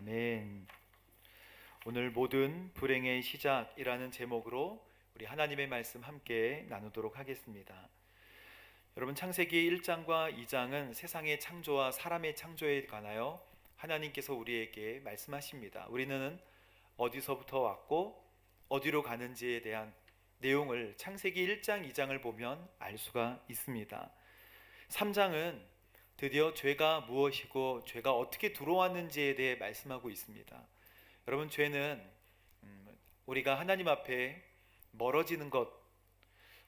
아멘. 오늘 모든 불행의 시작이라는 제목으로 우리 하나님의 말씀 함께 나누도록 하겠습니다. 여러분, 창세기 1장과 2장은 세상의 창조와 사람의 창조에 관하여 하나님께서 우리에게 말씀하십니다. 우리는 어디서부터 왔고 어디로 가는지에 대한 내용을 창세기 1장, 2장을 보면 알 수가 있습니다. 3장은 드디어 죄가 무엇이고 죄가 어떻게 들어왔는지에 대해 말씀하고 있습니다. 여러분, 죄는 우리가 하나님 앞에 멀어지는 것,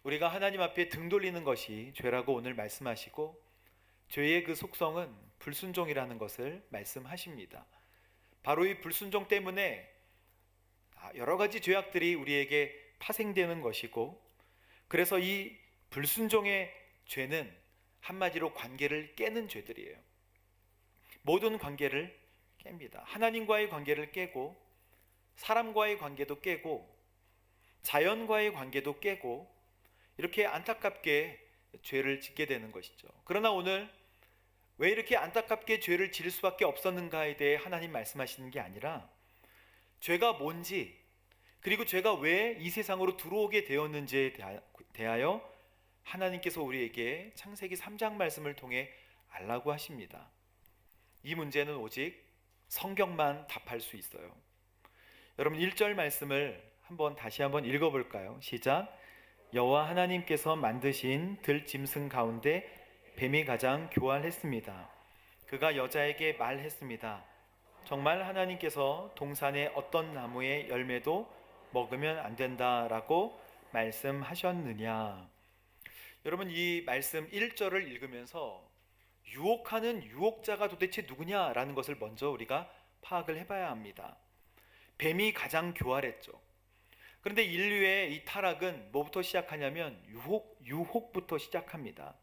우리가 하나님 앞에 등 돌리는 것이 죄라고 오늘 말씀하시고, 죄의 그 속성은 불순종이라는 것을 말씀하십니다. 바로 이 불순종 때문에 여러 가지 죄악들이 우리에게 파생되는 것이고, 그래서 이 불순종의 죄는 한마디로 관계를 깨는 죄들이에요. 모든 관계를 깹니다. 하나님과의 관계를 깨고, 사람과의 관계도 깨고, 자연과의 관계도 깨고, 이렇게 안타깝게 죄를 짓게 되는 것이죠. 그러나 오늘 왜 이렇게 안타깝게 죄를 지을 수밖에 없었는가에 대해 하나님 말씀하시는 게 아니라, 죄가 뭔지, 그리고 죄가 왜 이 세상으로 들어오게 되었는지에 대하여 하나님께서 우리에게 창세기 3장 말씀을 통해 알라고 하십니다. 이 문제는 오직 성경만 답할 수 있어요. 여러분, 1절 말씀을 다시 한번 읽어볼까요? 시작. 여호와 하나님께서 만드신 들짐승 가운데 뱀이 가장 교활했습니다. 그가 여자에게 말했습니다. 정말 하나님께서 동산의 어떤 나무의 열매도 먹으면 안 된다라고 말씀하셨느냐? 여러분, 이 말씀 1절을 읽으면서 유혹하는 유혹자가 도대체 누구냐라는 것을 먼저 우리가 파악을 해봐야 합니다. 뱀이 가장 교활했죠. 그런데 인류의 이 타락은 뭐부터 시작하냐면 유혹부터 시작합니다.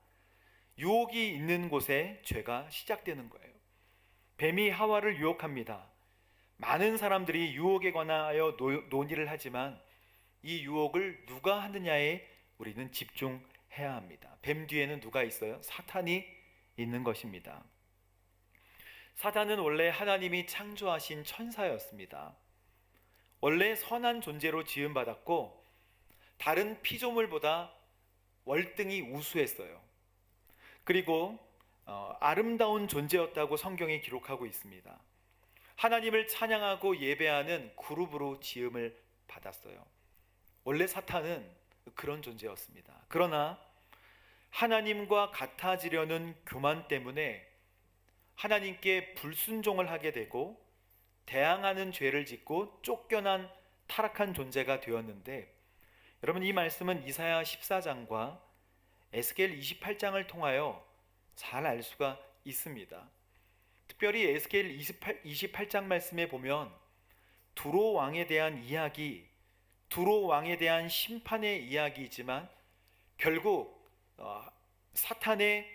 유혹이 있는 곳에 죄가 시작되는 거예요. 뱀이 하와를 유혹합니다. 많은 사람들이 유혹에 관하여 논의를 하지만 이 유혹을 누가 하느냐에 우리는 집중해야 합니다. 뱀 뒤에는 누가 있어요? 사탄이 있는 것입니다. 사탄은 원래 하나님이 창조하신 천사였습니다. 원래 선한 존재로 지음받았고 다른 피조물보다 월등히 우수했어요. 그리고 아름다운 존재였다고 성경이 기록하고 있습니다. 하나님을 찬양하고 예배하는 그룹으로 지음을 받았어요. 원래 사탄은 그런 존재였습니다. 그러나 하나님과 같아지려는 교만 때문에 하나님께 불순종을 하게 되고 대항하는 죄를 짓고 쫓겨난 타락한 존재가 되었는데, 여러분, 이 말씀은 이사야 14장과 에스겔 28장을 통하여 잘 알 수가 있습니다. 특별히 에스겔 28장 말씀에 보면 두로 왕에 대한 이야기, 두로 왕에 대한 심판의 이야기이지만 결국 사탄의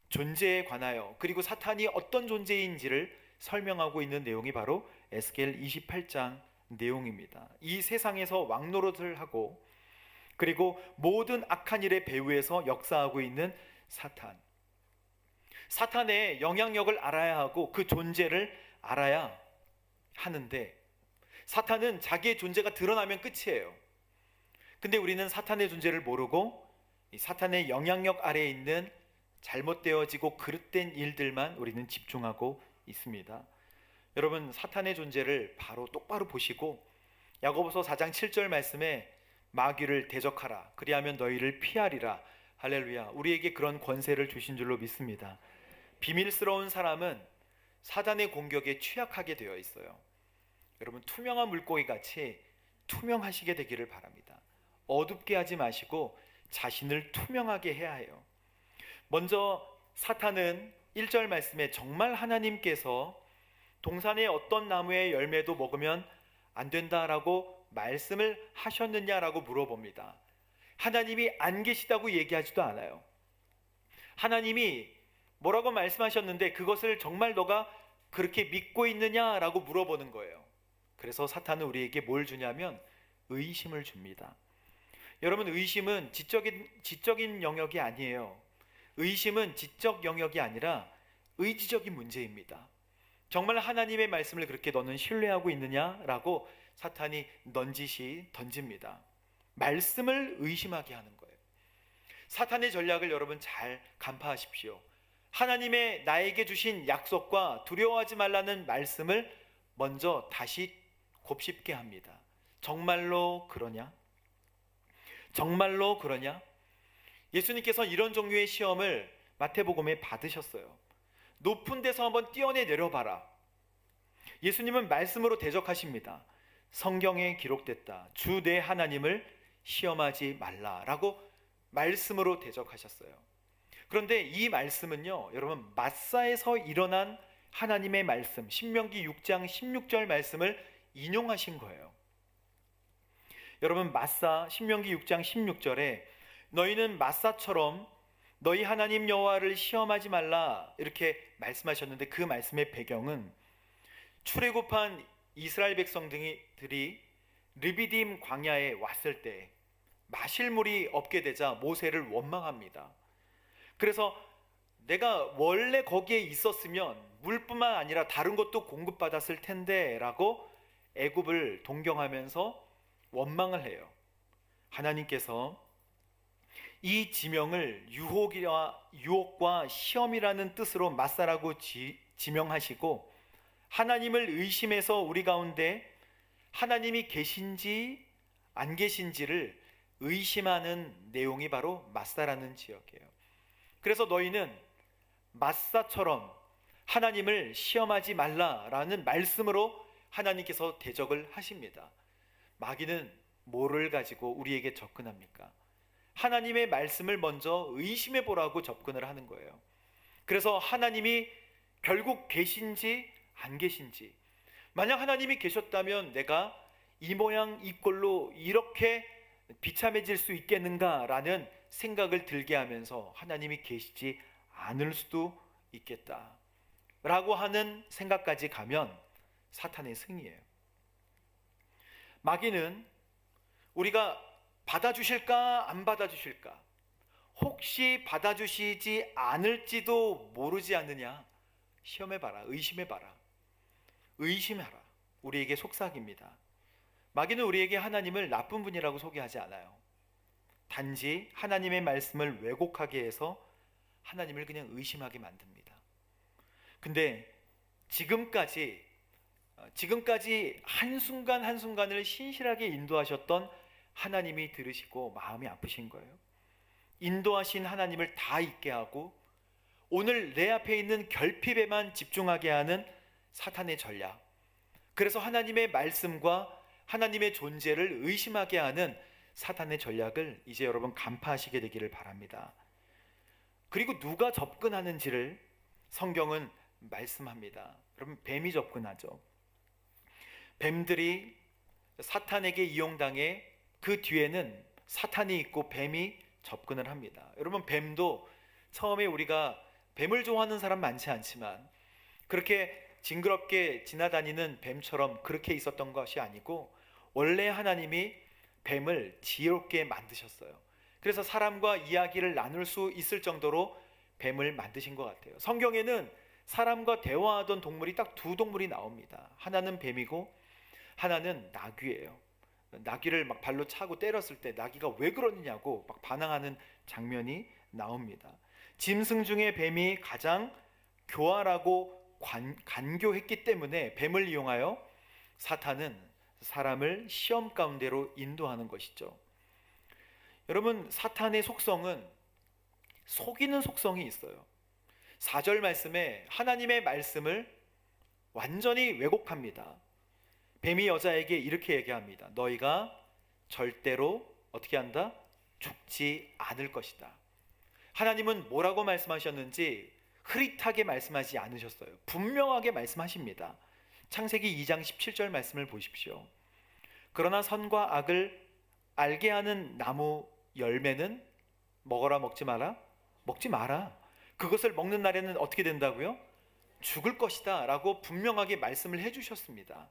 존재에 관하여, 그리고 사탄이 어떤 존재인지를 설명하고 있는 내용이 바로 에스겔 28장 내용입니다. 이 세상에서 왕노릇을 하고 그리고 모든 악한 일의 배후에서 역사하고 있는 사탄의 영향력을 알아야 하고 그 존재를 알아야 하는데, 사탄은 자기의 존재가 드러나면 끝이에요. 근데 우리는 사탄의 존재를 모르고 이 사탄의 영향력 아래에 있는 잘못되어지고 그릇된 일들만 우리는 집중하고 있습니다. 여러분, 사탄의 존재를 똑바로 보시고 야고보서 4장 7절 말씀에 마귀를 대적하라, 그리하면 너희를 피하리라. 할렐루야. 우리에게 그런 권세를 주신 줄로 믿습니다. 비밀스러운 사람은 사단의 공격에 취약하게 되어 있어요. 여러분, 투명한 물고기 같이 투명하시게 되기를 바랍니다. 어둡게 하지 마시고 자신을 투명하게 해야 해요. 먼저 사탄은 1절 말씀에 정말 하나님께서 동산의 어떤 나무의 열매도 먹으면 안 된다라고 말씀을 하셨느냐라고 물어봅니다. 하나님이 안 계시다고 얘기하지도 않아요. 하나님이 뭐라고 말씀하셨는데 그것을 정말 너가 그렇게 믿고 있느냐라고 물어보는 거예요. 그래서 사탄은 우리에게 뭘 주냐면 의심을 줍니다. 여러분, 의심은 지적인 영역이 아니에요. 의심은 지적 영역이 아니라 의지적인 문제입니다. 정말 하나님의 말씀을 그렇게 너는 신뢰하고 있느냐라고 사탄이 넌지시 던집니다. 말씀을 의심하게 하는 거예요. 사탄의 전략을 여러분 잘 간파하십시오. 하나님의 나에게 주신 약속과 두려워하지 말라는 말씀을 먼저 다시 곱씹게 합니다. 정말로 그러냐? 정말로 그러냐? 예수님께서 이런 종류의 시험을 마태복음에 받으셨어요. 높은 데서 한번 뛰어내 내려봐라. 예수님은 말씀으로 대적하십니다. 성경에 기록됐다. 주 내 하나님을 시험하지 말라라고 말씀으로 대적하셨어요. 그런데 이 말씀은요, 여러분 마사에서 일어난 하나님의 말씀, 신명기 6장 16절 말씀을 인용하신 거예요. 여러분 마사 신명기 6장 16절에 너희는 마사처럼 너희 하나님 여호와를 시험하지 말라 이렇게 말씀하셨는데, 그 말씀의 배경은 출애굽한 이스라엘 백성들이 르비딤 광야에 왔을 때 마실 물이 없게 되자 모세를 원망합니다. 그래서 내가 원래 거기에 있었으면 물뿐만 아니라 다른 것도 공급받았을 텐데 라고 애굽을 동경하면서 원망을 해요. 하나님께서 이 지명을 유혹과 시험이라는 뜻으로 마사라고 지명하시고, 하나님을 의심해서 우리 가운데 하나님이 계신지 안 계신지를 의심하는 내용이 바로 마사라는 지역이에요. 그래서 너희는 마사처럼 하나님을 시험하지 말라라는 말씀으로 하나님께서 대적을 하십니다. 마귀는 뭐를 가지고 우리에게 접근합니까? 하나님의 말씀을 먼저 의심해 보라고 접근을 하는 거예요. 그래서 하나님이 결국 계신지 안 계신지, 만약 하나님이 계셨다면 내가 이 모양 이 꼴로 이렇게 비참해질 수 있겠는가라는 생각을 들게 하면서 하나님이 계시지 않을 수도 있겠다 라고 하는 생각까지 가면 사탄의 승리예요. 마귀는 우리가 받아주실까 안 받아주실까, 혹시 받아주시지 않을지도 모르지 않느냐, 시험해봐라, 의심해봐라, 의심하라, 우리에게 속삭입니다. 마귀는 우리에게 하나님을 나쁜 분이라고 소개하지 않아요. 단지 하나님의 말씀을 왜곡하게 해서 하나님을 그냥 의심하게 만듭니다. 근데 지금까지 한순간 한순간을 신실하게 인도하셨던 하나님이 들으시고 마음이 아프신 거예요. 인도하신 하나님을 다 잊게 하고 오늘 내 앞에 있는 결핍에만 집중하게 하는 사탄의 전략, 그래서 하나님의 말씀과 하나님의 존재를 의심하게 하는 사탄의 전략을 이제 여러분 간파하시게 되기를 바랍니다. 그리고 누가 접근하는지를 성경은 말씀합니다. 여러분 뱀이 접근하죠. 뱀들이 사탄에게 이용당해 그 뒤에는 사탄이 있고 뱀이 접근을 합니다. 여러분 뱀도 처음에 우리가 뱀을 좋아하는 사람 많지 않지만 그렇게 징그럽게 지나다니는 뱀처럼 그렇게 있었던 것이 아니고, 원래 하나님이 뱀을 지혜롭게 만드셨어요. 그래서 사람과 이야기를 나눌 수 있을 정도로 뱀을 만드신 것 같아요. 성경에는 사람과 대화하던 동물이 딱 두 동물이 나옵니다. 하나는 뱀이고 하나는 나귀예요. 나귀를 막 발로 차고 때렸을 때 나귀가 왜 그러느냐고 막 반항하는 장면이 나옵니다. 짐승 중에 뱀이 가장 교활하고 간교했기 때문에 뱀을 이용하여 사탄은 사람을 시험 가운데로 인도하는 것이죠. 여러분 사탄의 속성은 속이는 속성이 있어요. 4절 말씀에 하나님의 말씀을 완전히 왜곡합니다. 뱀이 여자에게 이렇게 얘기합니다. 너희가 절대로 어떻게 한다? 죽지 않을 것이다. 하나님은 뭐라고 말씀하셨는지 흐릿하게 말씀하지 않으셨어요. 분명하게 말씀하십니다. 창세기 2장 17절 말씀을 보십시오. 그러나 선과 악을 알게 하는 나무 열매는 먹어라 먹지 마라? 먹지 마라. 그것을 먹는 날에는 어떻게 된다고요? 죽을 것이다 라고 분명하게 말씀을 해주셨습니다.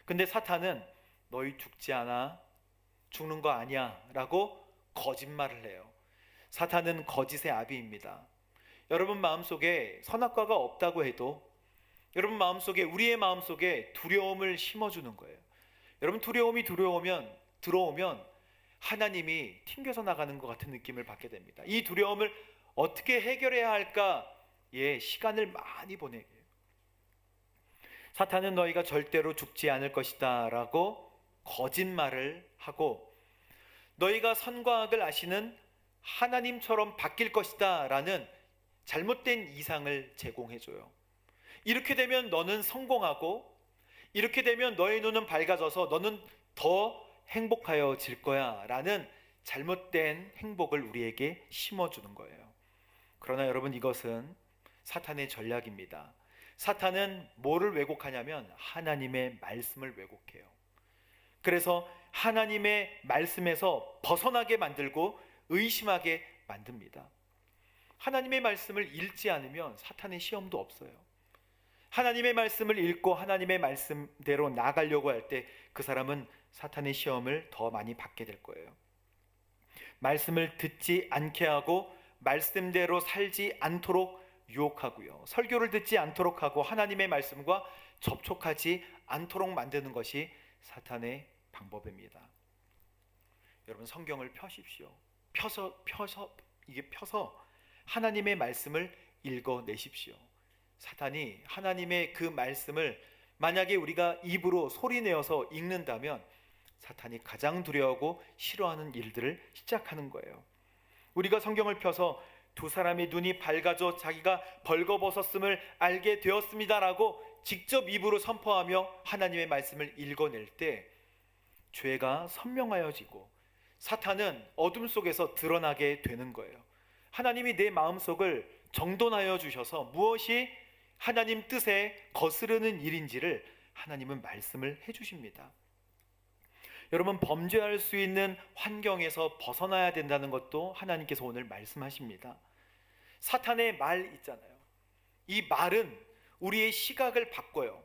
근데 사탄은 너희 죽지 않아, 죽는 거 아니야 라고 거짓말을 해요. 사탄은 거짓의 아비입니다. 여러분 마음속에 선악과가 없다고 해도 여러분 마음속에, 우리의 마음속에 두려움을 심어주는 거예요. 여러분 두려움이 들어오면 하나님이 튕겨서 나가는 것 같은 느낌을 받게 됩니다. 이 두려움을 어떻게 해결해야 할까? 시간을 많이 보내게 해요. 사탄은 너희가 절대로 죽지 않을 것이다 라고 거짓말을 하고, 너희가 선과 악을 아시는 하나님처럼 바뀔 것이다 라는 잘못된 이상을 제공해줘요. 이렇게 되면 너는 성공하고, 이렇게 되면 너의 눈은 밝아져서 너는 더 행복하여질 거야 라는 잘못된 행복을 우리에게 심어주는 거예요. 그러나 여러분, 이것은 사탄의 전략입니다. 사탄은 뭐를 왜곡하냐면 하나님의 말씀을 왜곡해요. 그래서 하나님의 말씀에서 벗어나게 만들고 의심하게 만듭니다. 하나님의 말씀을 읽지 않으면 사탄의 시험도 없어요. 하나님의 말씀을 읽고 하나님의 말씀대로 나아가려고 할 때 그 사람은 사탄의 시험을 더 많이 받게 될 거예요. 말씀을 듣지 않게 하고 말씀대로 살지 않도록 유혹하고요, 설교를 듣지 않도록 하고 하나님의 말씀과 접촉하지 않도록 만드는 것이 사탄의 방법입니다. 여러분, 성경을 펴십시오. 펴서 하나님의 말씀을 읽어내십시오. 사탄이 하나님의 그 말씀을 만약에 우리가 입으로 소리내어서 읽는다면 사탄이 가장 두려워하고 싫어하는 일들을 시작하는 거예요. 우리가 성경을 펴서 두 사람의 눈이 밝아져 자기가 벌거벗었음을 알게 되었습니다라고 직접 입으로 선포하며 하나님의 말씀을 읽어낼 때 죄가 선명하여지고 사탄은 어둠 속에서 드러나게 되는 거예요. 하나님이 내 마음속을 정돈하여 주셔서 무엇이 하나님 뜻에 거스르는 일인지를 하나님은 말씀을 해주십니다. 여러분, 범죄할 수 있는 환경에서 벗어나야 된다는 것도 하나님께서 오늘 말씀하십니다. 사탄의 말 있잖아요. 이 말은 우리의 시각을 바꿔요.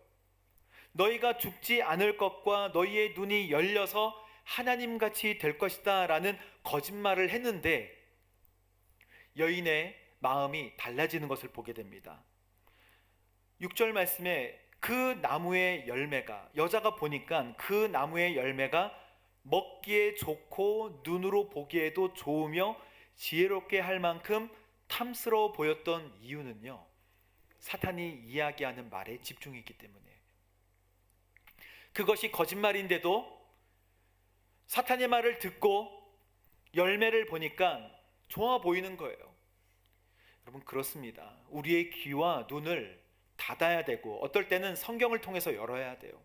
너희가 죽지 않을 것과 너희의 눈이 열려서 하나님같이 될 것이다 라는 거짓말을 했는데 여인의 마음이 달라지는 것을 보게 됩니다. 6절 말씀에 그 나무의 열매가, 여자가 보니까 그 나무의 열매가 먹기에 좋고 눈으로 보기에도 좋으며 지혜롭게 할 만큼 탐스러워 보였던 이유는요, 사탄이 이야기하는 말에 집중했기 때문에. 그것이 거짓말인데도 사탄의 말을 듣고 열매를 보니까 좋아 보이는 거예요. 여러분, 그렇습니다. 우리의 귀와 눈을 닫아야 되고 어떨 때는 성경을 통해서 열어야 돼요.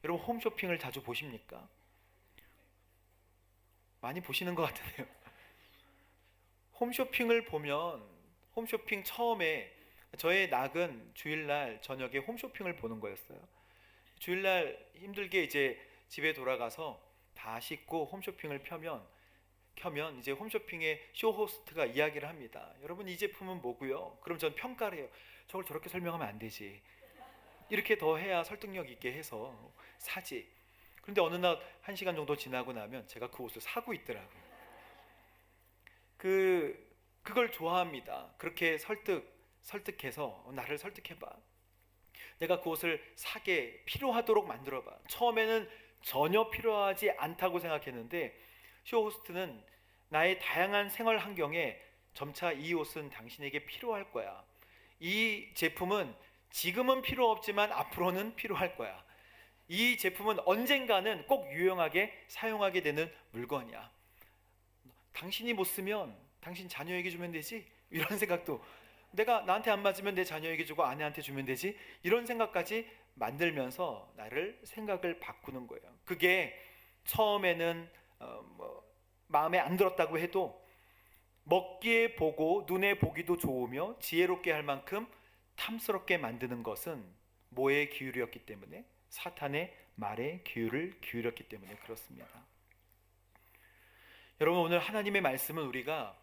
여러분, 홈쇼핑을 자주 보십니까? 많이 보시는 것 같은데요. 홈쇼핑을 보면, 홈쇼핑 처음에 저의 낙은 주일날 저녁에 홈쇼핑을 보는 거였어요. 주일날 힘들게 이제 집에 돌아가서 다 씻고 홈쇼핑을 켜면 이제 홈쇼핑의 쇼호스트가 이야기를 합니다. 여러분, 이 제품은 뭐고요? 그럼 전 평가를 해요. 저걸 저렇게 설명하면 안 되지. 이렇게 더 해야 설득력 있게 해서 사지. 그런데 어느 날 1시간 정도 지나고 나면 제가 그 옷을 사고 있더라고요. 그걸 좋아합니다. 그렇게 설득해서 나를 설득해봐. 내가 그 옷을 사게 필요하도록 만들어봐. 처음에는 전혀 필요하지 않다고 생각했는데 쇼호스트는 나의 다양한 생활 환경에 점차 이 옷은 당신에게 필요할 거야. 이 제품은 지금은 필요 없지만 앞으로는 필요할 거야. 이 제품은 언젠가는 꼭 유용하게 사용하게 되는 물건이야. 당신이 못 쓰면 당신 자녀에게 주면 되지? 이런 생각도, 내가 나한테 안 맞으면 내 자녀에게 주고 아내한테 주면 되지? 이런 생각까지 만들면서 생각을 바꾸는 거예요. 그게 처음에는 마음에 안 들었다고 해도 먹기에 보고 눈에 보기도 좋으며 지혜롭게 할 만큼 탐스럽게 만드는 것은 뭐에 기울였기 때문에? 사탄의 말에 귀를 기울였기 때문에 그렇습니다. 여러분, 오늘 하나님의 말씀은 우리가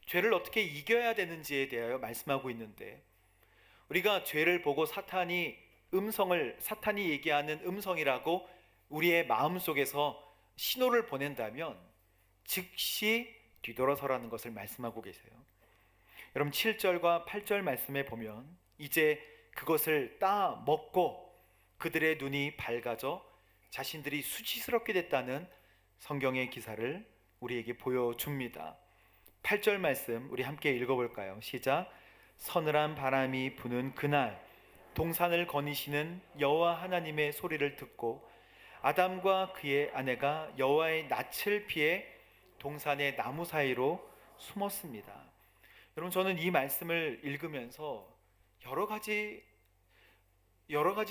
죄를 어떻게 이겨야 되는지에 대하여 말씀하고 있는데, 우리가 죄를 보고 사탄이 얘기하는 음성이라고 우리의 마음속에서 신호를 보낸다면 즉시 뒤돌아서라는 것을 말씀하고 계세요. 여러분, 7절과 8절 말씀에 보면 이제 그것을 따 먹고 그들의 눈이 밝아져 자신들이 수치스럽게 됐다는 성경의 기사를 우리에게 보여줍니다. 8절 말씀 우리 함께 읽어볼까요? 시작. 서늘한 바람이 부는 그날 동산을 거니시는 여호와 하나님의 소리를 듣고 아담과 그의 아내가 여호와의 낯을 피해 동산의 나무 사이로 숨었습니다. 여러분, 저는 이 말씀을 읽으면서 여러 가지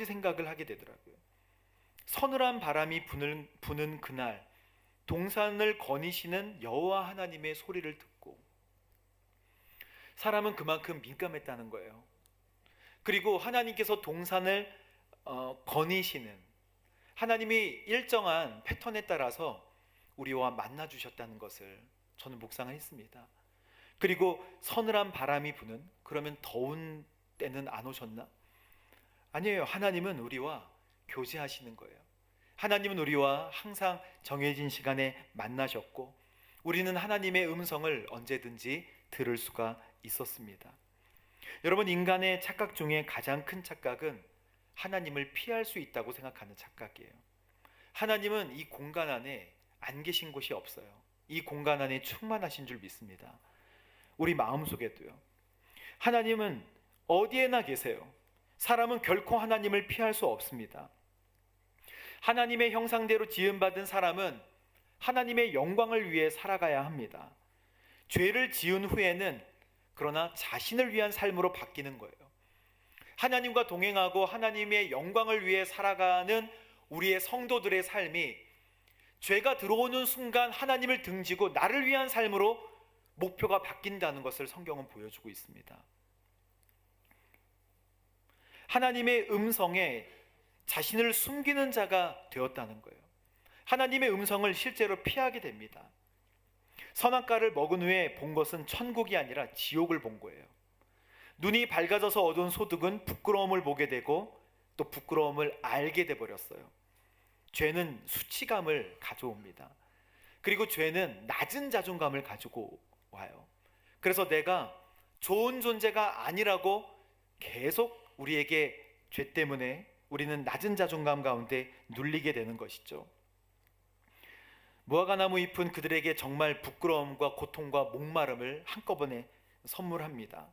생각을 하게 되더라고요. 서늘한 바람이 부는 그날 동산을 거니시는 여호와 하나님의 소리를 듣고 사람은 그만큼 민감했다는 거예요. 그리고 하나님께서 동산을 거니시는, 하나님이 일정한 패턴에 따라서 우리와 만나 주셨다는 것을 저는 묵상을 했습니다. 그리고 서늘한 바람이 부는, 그러면 더운 때는 안 오셨나? 아니에요. 하나님은 우리와 교제하시는 거예요. 하나님은 우리와 항상 정해진 시간에 만나셨고 우리는 하나님의 음성을 언제든지 들을 수가 있었습니다. 여러분, 인간의 착각 중에 가장 큰 착각은 하나님을 피할 수 있다고 생각하는 착각이에요. 하나님은 이 공간 안에 안 계신 곳이 없어요. 이 공간 안에 충만하신 줄 믿습니다. 우리 마음속에도요. 하나님은 어디에나 계세요. 사람은 결코 하나님을 피할 수 없습니다. 하나님의 형상대로 지음받은 사람은 하나님의 영광을 위해 살아가야 합니다. 죄를 지은 후에는 그러나 자신을 위한 삶으로 바뀌는 거예요. 하나님과 동행하고 하나님의 영광을 위해 살아가는 우리의 성도들의 삶이 죄가 들어오는 순간 하나님을 등지고 나를 위한 삶으로 목표가 바뀐다는 것을 성경은 보여주고 있습니다. 하나님의 음성에 자신을 숨기는 자가 되었다는 거예요. 하나님의 음성을 실제로 피하게 됩니다. 선악과를 먹은 후에 본 것은 천국이 아니라 지옥을 본 거예요. 눈이 밝아져서 얻은 소득은 부끄러움을 보게 되고 또 부끄러움을 알게 돼 버렸어요. 죄는 수치감을 가져옵니다. 그리고 죄는 낮은 자존감을 가지고 와요. 그래서 내가 좋은 존재가 아니라고 계속 우리에게 죄 때문에 우리는 낮은 자존감 가운데 눌리게 되는 것이죠. 무화과나무 잎은 그들에게 정말 부끄러움과 고통과 목마름을 한꺼번에 선물합니다.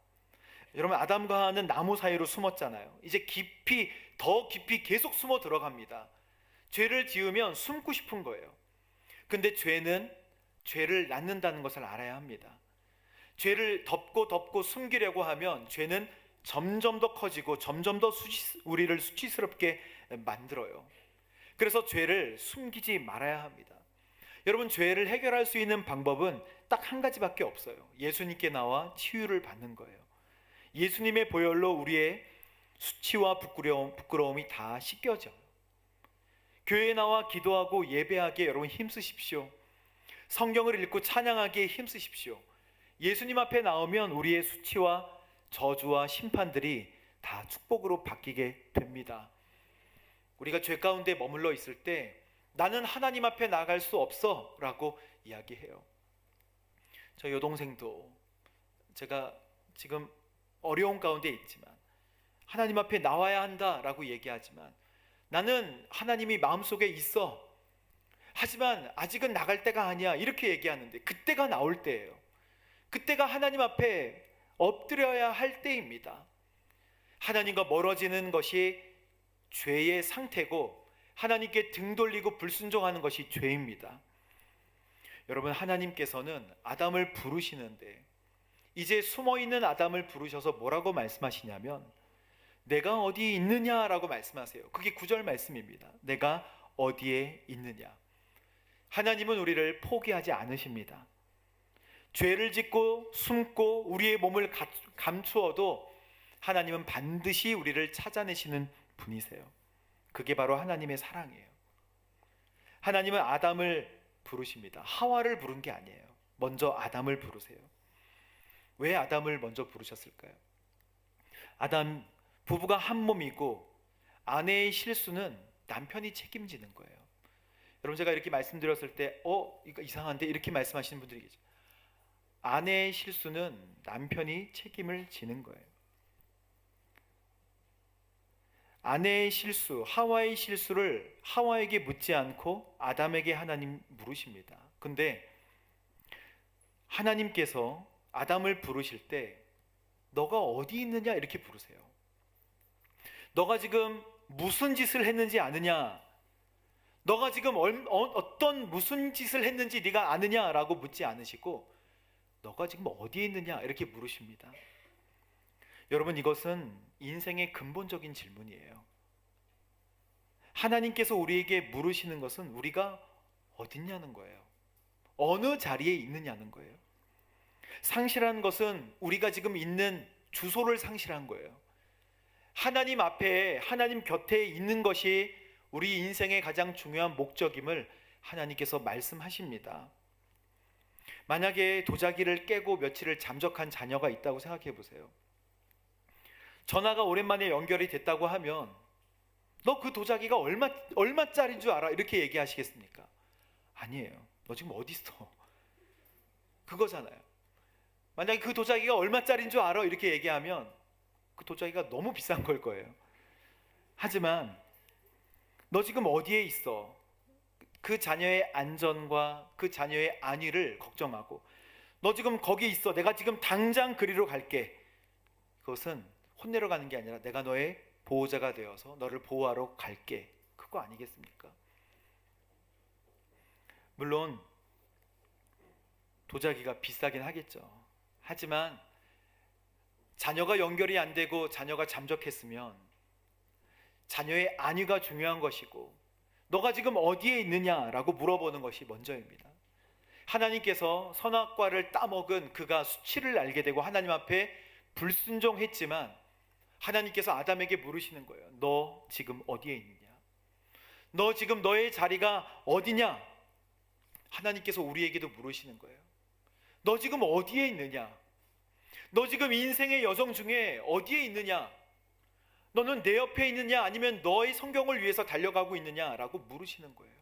여러분, 아담과 하와는 나무 사이로 숨었잖아요. 이제 더 깊이 계속 숨어 들어갑니다. 죄를 지으면 숨고 싶은 거예요. 근데 죄는 죄를 낳는다는 것을 알아야 합니다. 죄를 덮고 숨기려고 하면 죄는 점점 더 커지고 점점 더 우리를 수치스럽게 만들어요. 그래서 죄를 숨기지 말아야 합니다. 여러분, 죄를 해결할 수 있는 방법은 딱 한 가지밖에 없어요. 예수님께 나와 치유를 받는 거예요. 예수님의 보혈로 우리의 수치와 부끄러움이 다 씻겨져요. 교회에 나와 기도하고 예배하기에 여러분 힘쓰십시오. 성경을 읽고 찬양하기에 힘쓰십시오. 예수님 앞에 나오면 우리의 수치와 저주와 심판들이 다 축복으로 바뀌게 됩니다. 우리가 죄 가운데 머물러 있을 때 나는 하나님 앞에 나갈 수 없어 라고 이야기해요. 저 여동생도 제가 지금 어려운 가운데 있지만 하나님 앞에 나와야 한다 라고 얘기하지만 나는 하나님이 마음속에 있어, 하지만 아직은 나갈 때가 아니야 이렇게 얘기하는데 그때가 나올 때예요. 그때가 하나님 앞에 엎드려야 할 때입니다. 하나님과 멀어지는 것이 죄의 상태고 하나님께 등 돌리고 불순종하는 것이 죄입니다. 여러분, 하나님께서는 아담을 부르시는데 이제 숨어있는 아담을 부르셔서 뭐라고 말씀하시냐면 내가 어디에 있느냐라고 말씀하세요. 그게 9절 말씀입니다. 내가 어디에 있느냐. 하나님은 우리를 포기하지 않으십니다. 죄를 짓고 숨고 우리의 몸을 감추어도 하나님은 반드시 우리를 찾아내시는 분이세요. 그게 바로 하나님의 사랑이에요. 하나님은 아담을 부르십니다. 하와를 부른 게 아니에요. 먼저 아담을 부르세요. 왜 아담을 먼저 부르셨을까요? 부부가 한 몸이고 아내의 실수는 남편이 책임지는 거예요. 여러분, 제가 이렇게 말씀드렸을 때 이거 이상한데 이렇게 말씀하시는 분들이 계세요. 아내의 실수는 남편이 책임을 지는 거예요. 아내의 실수, 하와의 실수를 하와에게 묻지 않고 아담에게 하나님 물으십니다. 근데 하나님께서 아담을 부르실 때 너가 어디 있느냐 이렇게 부르세요. 너가 지금 무슨 짓을 했는지 아느냐? 너가 지금 어떤 무슨 짓을 했는지 네가 아느냐라고 묻지 않으시고 너가 지금 어디에 있느냐 이렇게 물으십니다. 여러분, 이것은 인생의 근본적인 질문이에요. 하나님께서 우리에게 물으시는 것은 우리가 어딨냐는 거예요. 어느 자리에 있느냐는 거예요. 상실한 것은 우리가 지금 있는 주소를 상실한 거예요. 하나님 앞에, 하나님 곁에 있는 것이 우리 인생의 가장 중요한 목적임을 하나님께서 말씀하십니다. 만약에 도자기를 깨고 며칠을 잠적한 자녀가 있다고 생각해 보세요. 전화가 오랜만에 연결이 됐다고 하면 너 그 도자기가 얼마짜리인 줄 알아? 이렇게 얘기하시겠습니까? 아니에요. 너 지금 어디 있어? 그거잖아요. 만약에 그 도자기가 얼마짜리인 줄 알아? 이렇게 얘기하면 그 도자기가 너무 비싼 걸 거예요. 하지만 너 지금 어디에 있어? 그 자녀의 안전과 그 자녀의 안위를 걱정하고 너 지금 거기 있어. 내가 지금 당장 그리로 갈게. 그것은 혼내러 가는 게 아니라 내가 너의 보호자가 되어서 너를 보호하러 갈게. 그거 아니겠습니까? 물론 도자기가 비싸긴 하겠죠. 하지만 자녀가 연결이 안 되고 자녀가 잠적했으면 자녀의 안위가 중요한 것이고 너가 지금 어디에 있느냐라고 물어보는 것이 먼저입니다. 하나님께서 선악과를 따먹은 그가 수치를 알게 되고 하나님 앞에 불순종했지만 하나님께서 아담에게 물으시는 거예요. 너 지금 어디에 있느냐? 너 지금 너의 자리가 어디냐? 하나님께서 우리에게도 물으시는 거예요. 너 지금 어디에 있느냐? 너 지금 인생의 여정 중에 어디에 있느냐? 너는 내 옆에 있느냐? 아니면 너의 성경을 위해서 달려가고 있느냐라고 물으시는 거예요.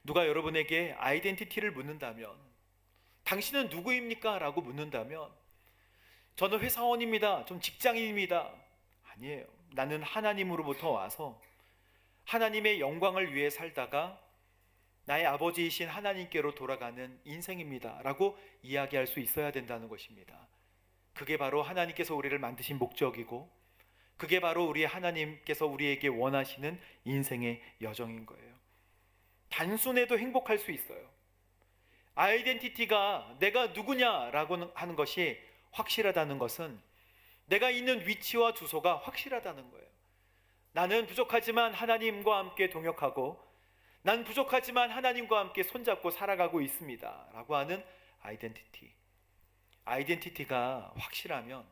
누가 여러분에게 아이덴티티를 묻는다면 당신은 누구입니까? 라고 묻는다면 저는 회사원입니다. 전 직장인입니다. 아니에요. 나는 하나님으로부터 와서 하나님의 영광을 위해 살다가 나의 아버지이신 하나님께로 돌아가는 인생입니다 라고 이야기할 수 있어야 된다는 것입니다. 그게 바로 하나님께서 우리를 만드신 목적이고 그게 바로 우리 하나님께서 우리에게 원하시는 인생의 여정인 거예요. 단순해도 행복할 수 있어요. 아이덴티티가 내가 누구냐라고 하는 것이 확실하다는 것은 내가 있는 위치와 주소가 확실하다는 거예요. 나는 부족하지만 하나님과 함께 동역하고 난 부족하지만 하나님과 함께 손잡고 살아가고 있습니다 라고 하는 아이덴티티. 아이덴티티가 확실하면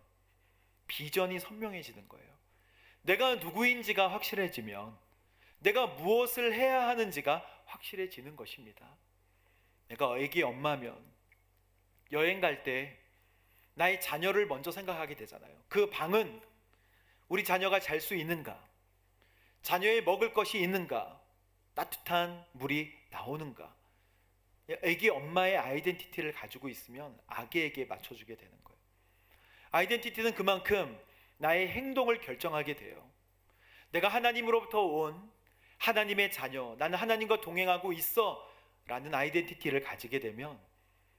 비전이 선명해지는 거예요. 내가 누구인지가 확실해지면 내가 무엇을 해야 하는지가 확실해지는 것입니다. 내가 애기 엄마면 여행 갈 때 나의 자녀를 먼저 생각하게 되잖아요. 그 방은 우리 자녀가 잘 수 있는가? 자녀의 먹을 것이 있는가? 따뜻한 물이 나오는가? 애기 엄마의 아이덴티티를 가지고 있으면 아기에게 맞춰주게 되는 거예요. 아이덴티티는 그만큼 나의 행동을 결정하게 돼요. 내가 하나님으로부터 온 하나님의 자녀, 나는 하나님과 동행하고 있어 라는 아이덴티티를 가지게 되면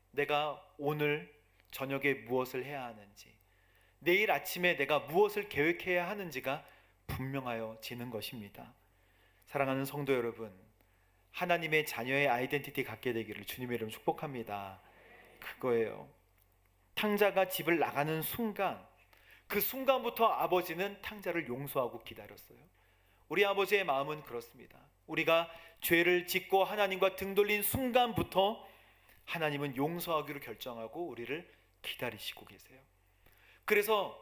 내가 오늘 저녁에 무엇을 해야 하는지, 내일 아침에 내가 무엇을 계획해야 하는지가 분명하여지는 것입니다. 사랑하는 성도 여러분, 하나님의 자녀의 아이덴티티 갖게 되기를 주님의 이름으로 축복합니다. 그거예요. 탕자가 집을 나가는 순간, 그 순간부터 아버지는 탕자를 용서하고 기다렸어요. 우리 아버지의 마음은 그렇습니다. 우리가 죄를 짓고 하나님과 등 돌린 순간부터 하나님은 용서하기로 결정하고 우리를 기다리시고 계세요. 그래서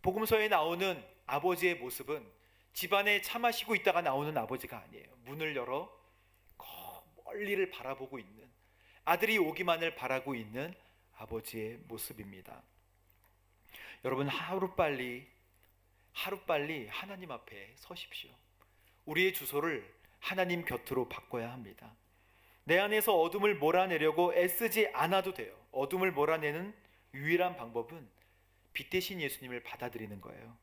복음서에 나오는 아버지의 모습은 집안에 차 마시고 있다가 나오는 아버지가 아니에요. 문을 열어 멀리를 바라보고 있는, 아들이 오기만을 바라고 있는 아버지의 모습입니다. 여러분, 하루빨리 하나님 앞에 서십시오. 우리의 주소를 하나님 곁으로 바꿔야 합니다. 내 안에서 어둠을 몰아내려고 애쓰지 않아도 돼요. 어둠을 몰아내는 유일한 방법은 빛 대신 예수님을 받아들이는 거예요.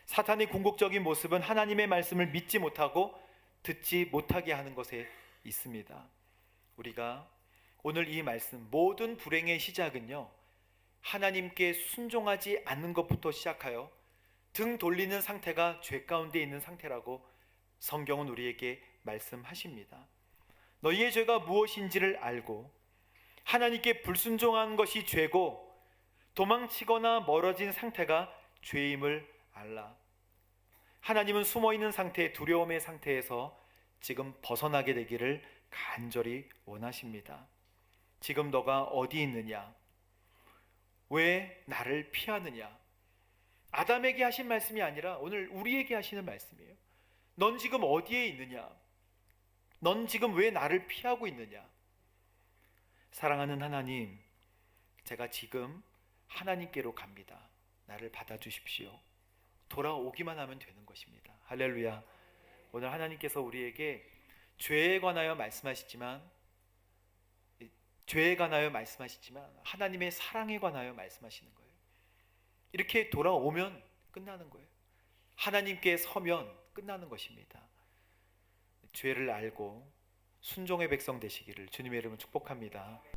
사탄의 궁극적인 모습은 하나님의 말씀을 믿지 못하고 듣지 못하게 하는 것에 있습니다. 우리가 오늘 이 말씀, 모든 불행의 시작은요, 하나님께 순종하지 않는 것부터 시작하여 등 돌리는 상태가 죄 가운데 있는 상태라고 성경은 우리에게 말씀하십니다. 너희의 죄가 무엇인지를 알고 하나님께 불순종한 것이 죄고 도망치거나 멀어진 상태가 죄임을 알라. 하나님은 숨어있는 상태, 두려움의 상태에서 지금 벗어나게 되기를 간절히 원하십니다. 지금 너가 어디 있느냐? 왜 나를 피하느냐? 아담에게 하신 말씀이 아니라 오늘 우리에게 하시는 말씀이에요. 넌 지금 어디에 있느냐? 넌 지금 왜 나를 피하고 있느냐? 사랑하는 하나님, 제가 지금 하나님께로 갑니다. 나를 받아주십시오. 돌아오기만 하면 되는 것입니다. 할렐루야. 오늘 하나님께서 우리에게 죄에 관하여 말씀하시지만 하나님의 사랑에 관하여 말씀하시는 거예요. 이렇게 돌아오면 끝나는 거예요. 하나님께 서면 끝나는 것입니다. 죄를 알고 순종의 백성 되시기를 주님의 이름으로 축복합니다.